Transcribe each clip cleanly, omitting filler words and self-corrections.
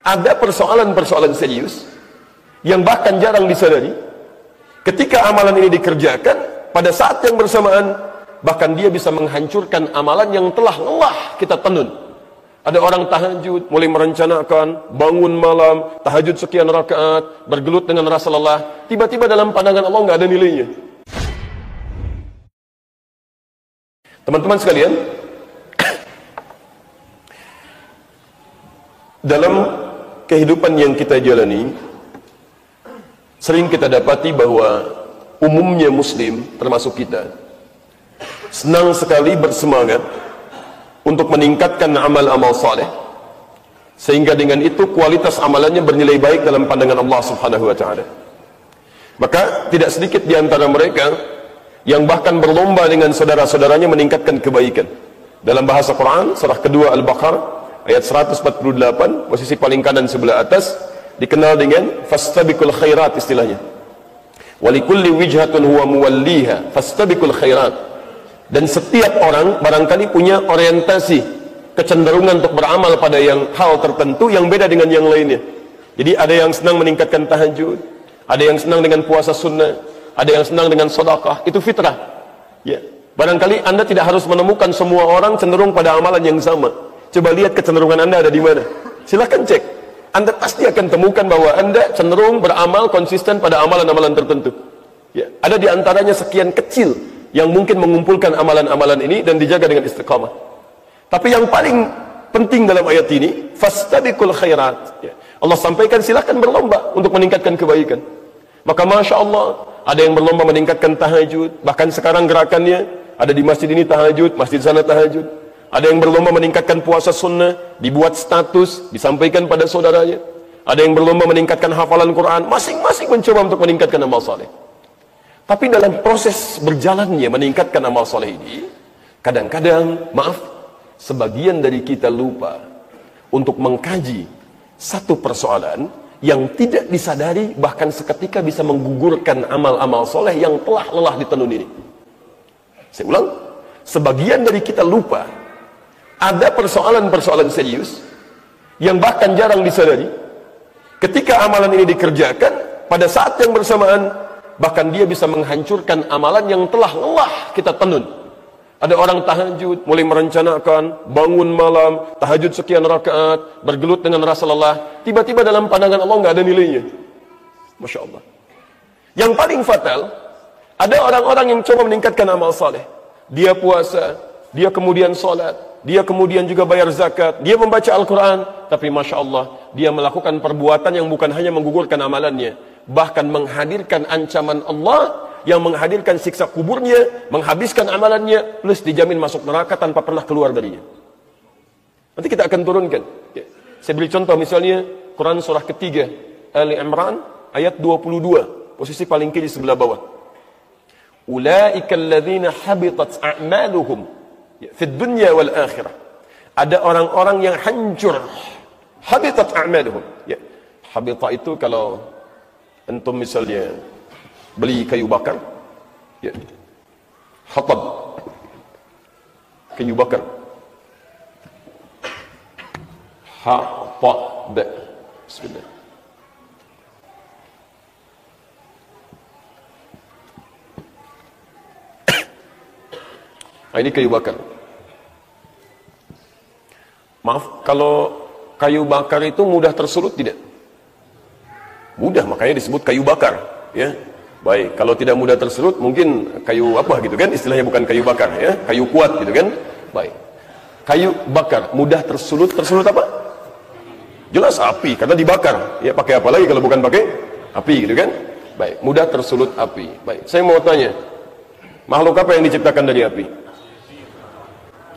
ada persoalan-persoalan serius yang bahkan jarang disadari. Ketika amalan ini dikerjakan, pada saat yang bersamaan bahkan dia bisa menghancurkan amalan yang telah lelah kita tenun. Ada orang tahajud, mulai merencanakan bangun malam, tahajud sekian rakaat, bergelut dengan rasa lelah, tiba-tiba dalam pandangan Allah nggak ada nilainya. Teman-teman sekalian, dalam kehidupan yang kita jalani, sering kita dapati bahwa umumnya muslim, termasuk kita, senang sekali bersemangat untuk meningkatkan amal-amal saleh, sehingga dengan itu kualitas amalannya bernilai baik dalam pandangan Allah Subhanahu wa taala. Maka tidak sedikit di antara mereka yang bahkan berlomba dengan saudara-saudaranya meningkatkan kebaikan. Dalam bahasa Quran, surah kedua Al-Baqarah ayat 148, posisi paling kanan sebelah atas, dikenal dengan fastabiqul khairat istilahnya. Walikulli wijhatun huwa muwalliha fastabiqul khairat. Dan setiap orang barangkali punya orientasi, kecenderungan untuk beramal pada hal tertentu yang beda dengan yang lainnya. Jadi ada yang senang meningkatkan tahajud, ada yang senang dengan puasa sunnah, ada yang senang dengan sedekah. Itu fitrah. Ya. Barangkali Anda tidak harus menemukan semua orang cenderung pada amalan yang sama. Coba lihat kecenderungan Anda ada di mana. Silahkan cek. Anda pasti akan temukan bahwa Anda cenderung beramal konsisten pada amalan-amalan tertentu. Ya. Ada di antaranya sekian kecil yang mungkin mengumpulkan amalan-amalan ini dan dijaga dengan istiqamah. Tapi yang paling penting dalam ayat ini, fastabiqul khairat. Ya. Allah sampaikan silakan berlomba untuk meningkatkan kebaikan. Maka Masya Allah, ada yang berlomba meningkatkan tahajud. Bahkan sekarang gerakannya ada di masjid ini tahajud, masjid sana tahajud. Ada yang berlomba meningkatkan puasa sunnah, dibuat status, disampaikan pada saudaranya. Ada yang berlomba meningkatkan hafalan Quran, masing-masing mencoba untuk meningkatkan amal saleh. Tapi dalam proses berjalannya meningkatkan amal soleh ini, kadang-kadang, maaf, sebagian dari kita lupa untuk mengkaji satu persoalan yang tidak disadari bahkan seketika bisa menggugurkan amal-amal soleh yang telah lelah ditenun ini. Saya ulang, sebagian dari kita lupa ada persoalan-persoalan serius yang bahkan jarang disadari. Ketika amalan ini dikerjakan, pada saat yang bersamaan bahkan dia bisa menghancurkan amalan yang telah lelah kita tenun. Ada orang tahajud, mulai merencanakan bangun malam, tahajud sekian rakaat, bergelut dengan rasa lelah, tiba-tiba dalam pandangan Allah nggak ada nilainya. Masya Allah. Yang paling fatal, ada orang-orang yang coba meningkatkan amal saleh. Dia puasa, dia kemudian sholat, dia kemudian juga bayar zakat, dia membaca Al-Quran, tapi Masya Allah, dia melakukan perbuatan yang bukan hanya menggugurkan amalannya, bahkan menghadirkan ancaman Allah yang menghadirkan siksa kuburnya, menghabiskan amalannya, plus dijamin masuk neraka tanpa pernah keluar darinya. Nanti kita akan turunkan. Saya beri contoh misalnya Quran surah ketiga Ali Imran ayat 22, posisi paling kiri sebelah bawah. Ulaika alladzina habitat a'maluhum fid dunya wal akhirah. Ada orang-orang yang hancur, habitat a'maluhum. Ya. Habita itu kalau antum misalnya beli kayu bakar, ya, hatab, kayu bakar, hatab, bismillah. Nah, ini kayu bakar. Maaf, kalau kayu bakar itu mudah tersulut tidak? Mudah, makanya disebut kayu bakar, ya. Baik, kalau tidak mudah tersulut mungkin kayu apa gitu kan, istilahnya bukan kayu bakar ya, kayu kuat gitu kan. Baik. Kayu bakar mudah tersulut, tersulut apa? Jelas api karena dibakar. Ya pakai apa lagi kalau bukan pakai api gitu kan? Baik, mudah tersulut api. Baik, saya mau tanya. Makhluk apa yang diciptakan dari api?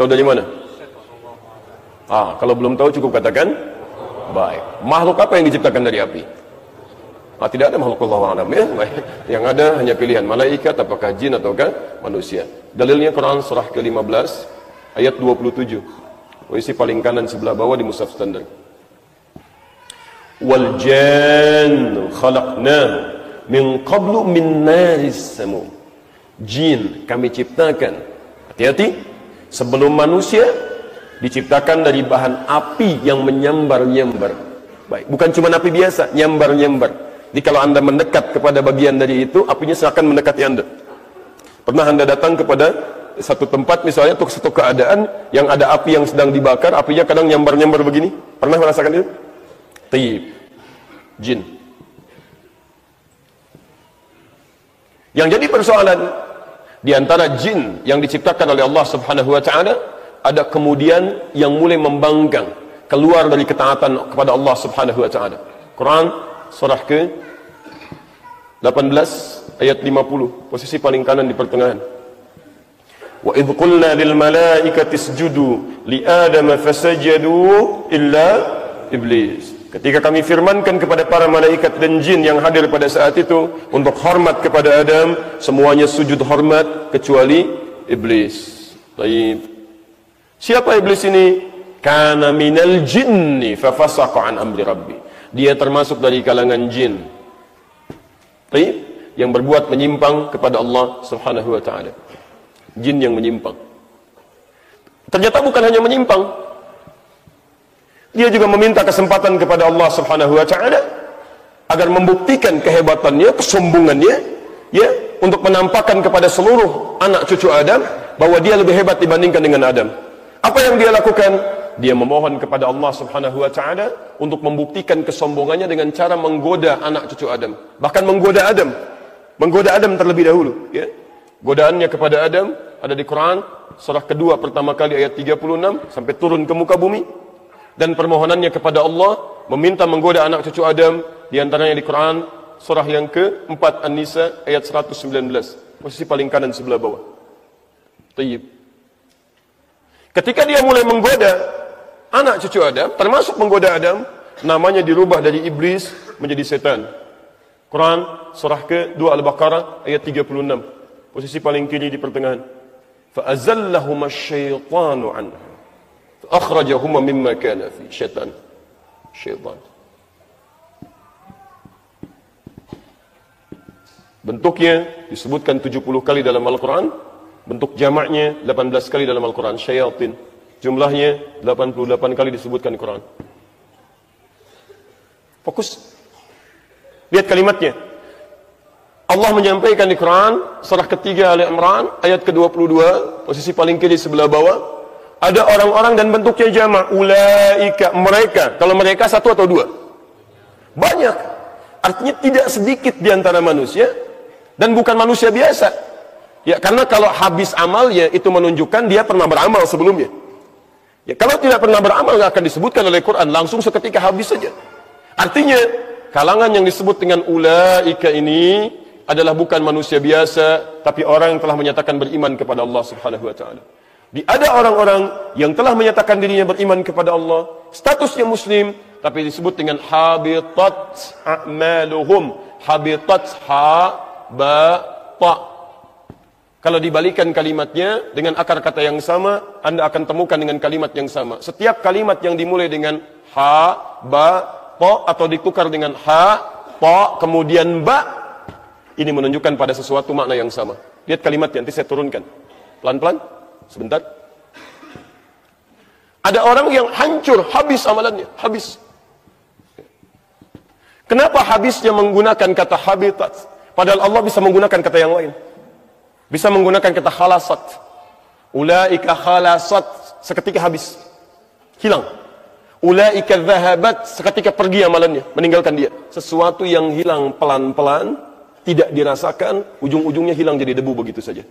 Tahu dari mana? Kalau belum tahu cukup katakan baik. Makhluk apa yang diciptakan dari api? Tidak ada makhluk Allah alam ya. Yang ada hanya pilihan malaikat, apakah jin ataukah manusia. Dalilnya Quran surah ke-15 ayat 27. Posisi paling kanan sebelah bawah di mushaf standar. Wal jan khalaqnahu min qablu min naris samum. Jin kami ciptakan. Hati-hati, sebelum manusia diciptakan dari bahan api yang menyambar-nyambar. Baik, bukan cuma api biasa, nyambar-nyambar. Jadi kalau Anda mendekat kepada bagian dari itu, apinya seakan mendekati Anda. Pernah Anda datang kepada satu tempat misalnya untuk satu keadaan yang ada api yang sedang dibakar, apinya kadang nyambar-nyambar begini. Pernah merasakan itu? Taib. Jin. Yang jadi persoalan di antara jin yang diciptakan oleh Allah Subhanahu wa taala, ada kemudian yang mulai membangkang keluar dari ketaatan kepada Allah Subhanahu wa taala. Quran surah ke 18 ayat 50, posisi paling kanan di pertengahan. Wa idh qulna lil malaikati isjudu li adama fasajadu illa iblis. Ketika kami firmankan kepada para malaikat dan jin yang hadir pada saat itu untuk hormat kepada Adam, semuanya sujud hormat kecuali iblis. Baik. Siapa iblis ini? Kana minal jinni fa fasaqa an amri rabbi. Dia termasuk dari kalangan jin. Baik, yang berbuat menyimpang kepada Allah Subhanahu wa taala. Jin yang menyimpang. Ternyata bukan hanya menyimpang. Dia juga meminta kesempatan kepada Allah Subhanahu wa taala agar membuktikan kehebatannya, kesombongannya, ya, untuk menampakkan kepada seluruh anak cucu Adam bahwa dia lebih hebat dibandingkan dengan Adam. Apa yang dia lakukan? Dia memohon kepada Allah Subhanahu wa taala untuk membuktikan kesombongannya dengan cara menggoda anak cucu Adam. Bahkan menggoda Adam. Menggoda Adam terlebih dahulu, ya. Godaannya kepada Adam ada di Quran surah kedua pertama kali ayat 36 sampai turun ke muka bumi. Dan permohonannya kepada Allah meminta menggoda anak cucu Adam di antaranya di Quran surah yang ke-4 An-Nisa ayat 119, posisi paling kanan sebelah bawah. Tayyib. Ketika dia mulai menggoda anak cucu Adam, termasuk menggoda Adam, namanya dirubah dari iblis menjadi setan. Quran surah ke-2 Al-Baqarah ayat 36, posisi paling kiri di pertengahan. Fa'azallahuma asyaitanu anha akhrajahuma mimma kana fi. Syaitan. Bentuknya disebutkan 70 kali dalam Al-Quran. Bentuk jamaknya 18 kali dalam Al-Quran. Syayatin. Jumlahnya 88 kali disebutkan di Quran. Fokus. Lihat kalimatnya. Allah menyampaikan di Quran surah ketiga Ali Imran ayat ke-22, posisi paling kiri sebelah bawah. Ada orang-orang dan bentuknya jamak. Ulaika, mereka. Kalau mereka satu atau dua? Banyak. Artinya tidak sedikit di antara manusia. Dan bukan manusia biasa. Ya, karena kalau habis amalnya itu menunjukkan dia pernah beramal sebelumnya. Ya, kalau tidak pernah beramal nggak akan disebutkan oleh Quran. Langsung seketika habis saja. Artinya, kalangan yang disebut dengan ulaika ini adalah bukan manusia biasa, tapi orang yang telah menyatakan beriman kepada Allah Subhanahu wa taala. Ada orang-orang yang telah menyatakan dirinya beriman kepada Allah, statusnya muslim, tapi disebut dengan habitat a'maluhum. Habitat ha ba ta. Kalau dibalikan kalimatnya dengan akar kata yang sama, Anda akan temukan dengan kalimat yang sama. Setiap kalimat yang dimulai dengan ha ba ta atau ditukar dengan ha ta kemudian ba, ini menunjukkan pada sesuatu makna yang sama. Lihat kalimatnya, nanti saya turunkan pelan-pelan. Sebentar. Ada orang yang hancur, habis amalannya, habis. Kenapa habisnya menggunakan kata habitat? Padahal Allah bisa menggunakan kata yang lain. Bisa menggunakan kata khalasat. Ulaika khalasat, seketika habis. Hilang. Ulaika dhahabat, seketika pergi amalannya, meninggalkan dia. Sesuatu yang hilang pelan-pelan, tidak dirasakan, ujung-ujungnya hilang jadi debu begitu saja.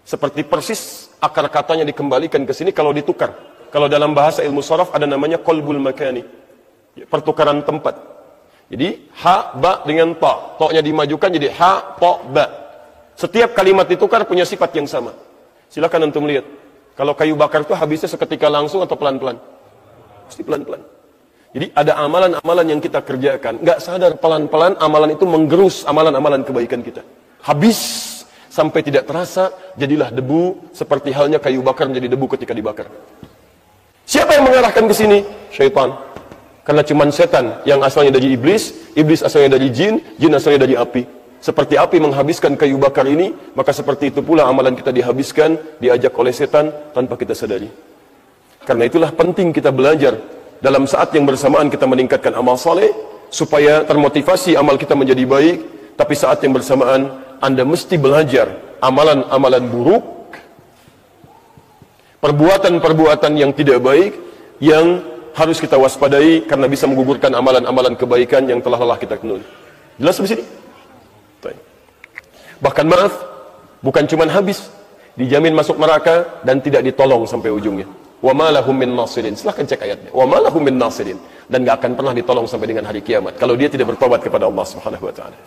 Seperti persis akar katanya dikembalikan ke sini kalau ditukar. Kalau dalam bahasa ilmu sharaf ada namanya qalbul makani. Pertukaran tempat. Jadi ha ba dengan ta. Ta-nya dimajukan jadi ha ta ba. Setiap kalimat ditukar punya sifat yang sama. Silakan antum lihat. Kalau kayu bakar itu habisnya seketika langsung atau pelan-pelan? Pasti pelan-pelan. Jadi ada amalan-amalan yang kita kerjakan, nggak sadar pelan-pelan amalan itu menggerus amalan-amalan kebaikan kita. Habis sampai tidak terasa, jadilah debu, seperti halnya kayu bakar menjadi debu ketika dibakar. Siapa yang mengarahkan ke sini? Syaitan. Karena cuma setan yang asalnya dari iblis, iblis asalnya dari jin, jin asalnya dari api. Seperti api menghabiskan kayu bakar ini, maka seperti itu pula amalan kita dihabiskan, diajak oleh setan tanpa kita sadari. Karena itulah penting kita belajar dalam saat yang bersamaan kita meningkatkan amal soleh, supaya termotivasi amal kita menjadi baik, tapi saat yang bersamaan Anda mesti belajar amalan-amalan buruk, perbuatan-perbuatan yang tidak baik, yang harus kita waspadai karena bisa menggugurkan amalan-amalan kebaikan yang telah lelah kita kenal. Jelas di sini? Bahkan maaf, bukan cuma habis, dijamin masuk neraka dan tidak ditolong sampai ujungnya. Wa ma lahum min nasirin. Silahkan cek ayatnya. Wa ma lahum min nasirin. Dan gak akan pernah ditolong sampai dengan hari kiamat kalau dia tidak bertobat kepada Allah Subhanahu wa taala.